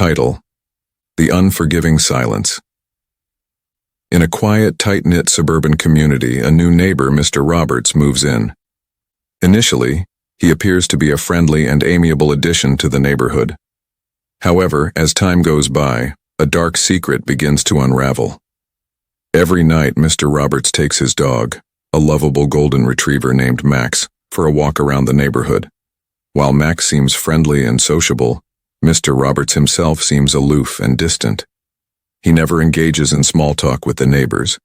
Title: The Unforgiving Silence. In a quiet, tight-knit suburban community, a new neighbor, Mr. Roberts, moves in. Initially, he appears to be a friendly and amiable addition to the neighborhood. However, as time goes by, a dark secret begins to unravel. Every night, Mr. Roberts takes his dog, a lovable golden retriever named Max, for a walk around the neighborhood. While Max seems friendly and sociable, Mr. Roberts himself seems aloof and distant. He never engages in small talk with the neighbors,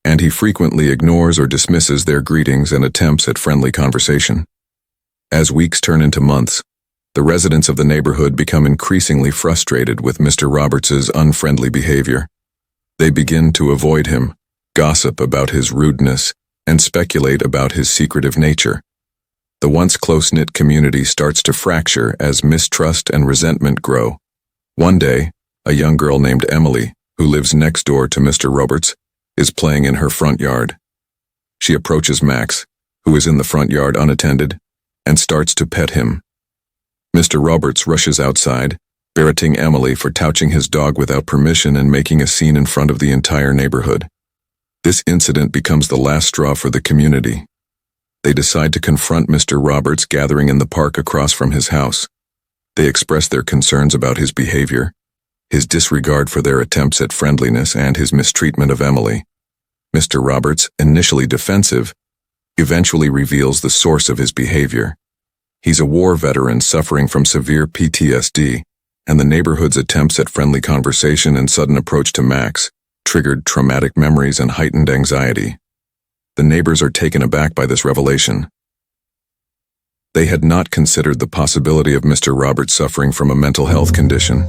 and he frequently ignores or dismisses their greetings and attempts at friendly conversation. As weeks turn into months, the residents of the neighborhood become increasingly frustrated with Mr. Roberts's unfriendly behavior. They begin to avoid him, gossip about his rudeness, and speculate about his secretive nature. The once close-knit community starts to fracture as mistrust and resentment grow. One day, a young girl named Emily, who lives next door to Mr. Roberts, is playing in her front yard. She approaches Max, who is in the front yard unattended, and starts to pet him. Mr. Roberts rushes outside, berating Emily for touching his dog without permission and making a scene in front of the entire neighborhood. This incident becomes the last straw for the community. They decide to confront Mr. Roberts, gathering in the park across from his house. They express their concerns about his behavior, his disregard for their attempts at friendliness, and his mistreatment of Emily. Mr. Roberts, initially defensive, eventually reveals the source of his behavior. He's a war veteran suffering from severe PTSD, and the neighborhood's attempts at friendly conversation and sudden approach to Max triggered traumatic memories and heightened anxiety. The neighbors are taken aback by this revelation. They had not considered the possibility of Mr. Roberts suffering from a mental health condition.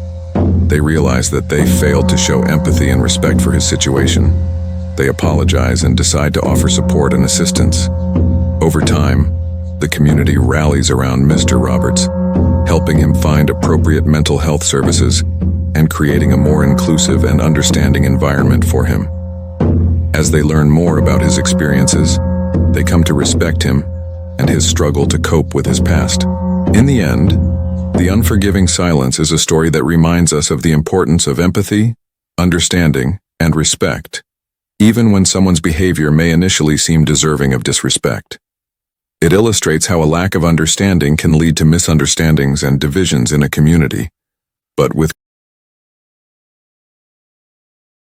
They realize that they failed to show empathy and respect for his situation. They apologize and decide to offer support and assistance. Over time, the community rallies around Mr. Roberts, helping him find appropriate mental health services and creating a more inclusive and understanding environment for him. As they learn more about his experiences, they come to respect him and his struggle to cope with his past. In the end, The Unforgiving Silence is a story that reminds us of the importance of empathy, understanding, and respect, even when someone's behavior may initially seem deserving of disrespect. It illustrates how a lack of understanding can lead to misunderstandings and divisions in a community, but with